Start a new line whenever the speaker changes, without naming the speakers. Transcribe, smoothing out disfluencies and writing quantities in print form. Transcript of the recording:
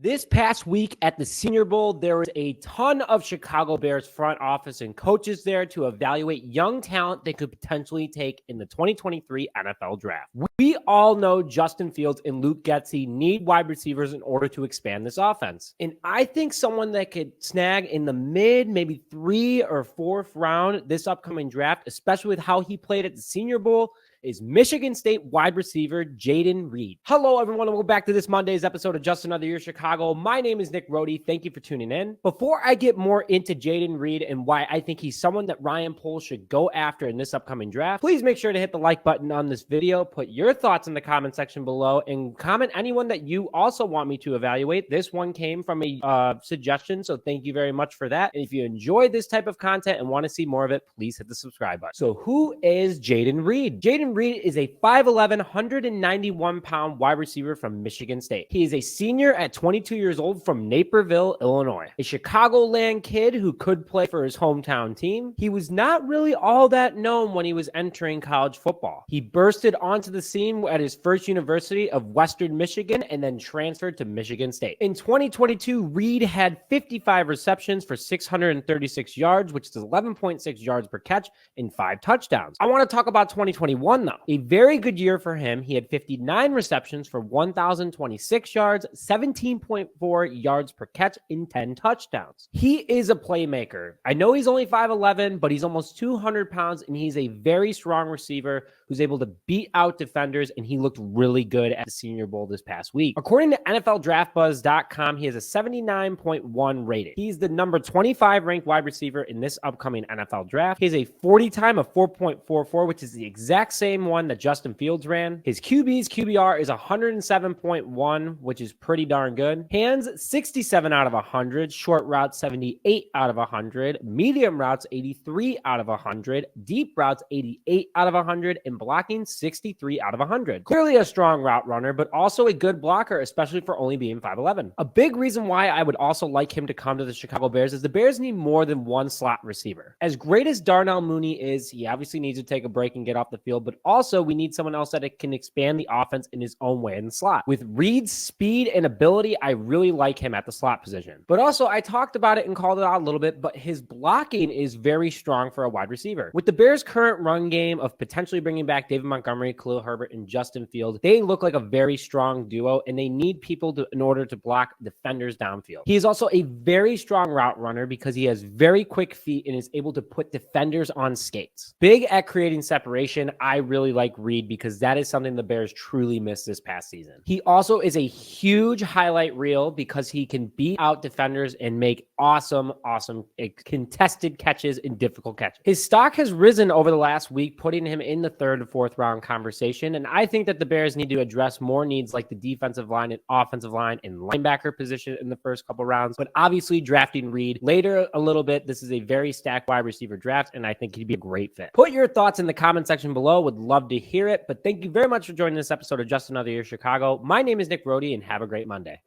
This past week at the Senior Bowl, there was a ton of Chicago Bears front office and coaches there to evaluate young talent they could potentially take in the 2023 NFL Draft. We all know Justin Fields and Luke Getsy need wide receivers in order to expand this offense. And I think someone that could snag in the mid, maybe 3rd or 4th round this upcoming draft, especially with how he played at the Senior Bowl, is Michigan State wide receiver Jayden Reed. Hello, everyone, and welcome back to this Monday's episode of Just Another Year Chicago. My name is Nick Rohde. Thank you for tuning in. Before I get more into Jayden Reed and why I think he's someone that Ryan Poles should go after in this upcoming draft, please make sure to hit the like button on this video, put your thoughts in the comment section below, and comment anyone that you also want me to evaluate. This one came from a suggestion, so thank you very much for that. And if you enjoy this type of content and want to see more of it, please hit the subscribe button. So who is Jayden Reed? Jayden Reed is a 5'11", 191-pound wide receiver from Michigan State. He is a senior at 22 years old from Naperville, Illinois. A Chicagoland kid who could play for his hometown team. He was not really all that known when he was entering college football. He bursted onto the scene at his first university of Western Michigan and then transferred to Michigan State. In 2022, Reed had 55 receptions for 636 yards, which is 11.6 yards per catch and 5 touchdowns. I want to talk about 2021 though. A very good year for him. He had 59 receptions for 1,026 yards, 17.4 yards per catch, and 10 touchdowns. He is a playmaker. I know he's only 5'11", but he's almost 200 pounds, and he's a very strong receiver who's able to beat out defenders, and he looked really good at the Senior Bowl this past week. According to NFLDraftBuzz.com, he has a 79.1 rating. He's the number 25 ranked wide receiver in this upcoming NFL draft. He has a 40 time of 4.44, which is the exact same one that Justin Fields ran. His QB's QBR is 107.1, which is pretty darn good. Hands, 67 out of 100. Short routes, 78 out of 100. Medium routes, 83 out of 100. Deep routes, 88 out of 100. And blocking, 63 out of 100. Clearly a strong route runner, but also a good blocker, especially for only being 5'11". A big reason why I would also like him to come to the Chicago Bears is the Bears need more than one slot receiver. As great as Darnell Mooney is, he obviously needs to take a break and get off the field, but also we need someone else that can expand the offense in his own way in the slot. With Reed's speed and ability, I really like him at the slot position. But also, I talked about it and called it out a little bit, but his blocking is very strong for a wide receiver. With the Bears' current run game of potentially bringing back David Montgomery, Khalil Herbert, and Justin Fields, they look like a very strong duo, and they need people in order to block defenders downfield. He is also a very strong route runner because he has very quick feet and is able to put defenders on skates. Big at creating separation. I really like Reed because that is something the Bears truly missed this past season. He also is a huge highlight reel because he can beat out defenders and make awesome contested catches and difficult catches. His stock has risen over the last week, putting him in the 3rd to 4th round conversation. And I think that the Bears need to address more needs like the defensive line and offensive line and linebacker position in the first couple rounds. But obviously drafting Reed later a little bit, this is a very stacked wide receiver draft, and I think he'd be a great fit. Put your thoughts in the comment section below. Would love to hear it. But thank you very much for joining this episode of Just Another Year Chicago. My name is Nick Rohde, and have a great Monday.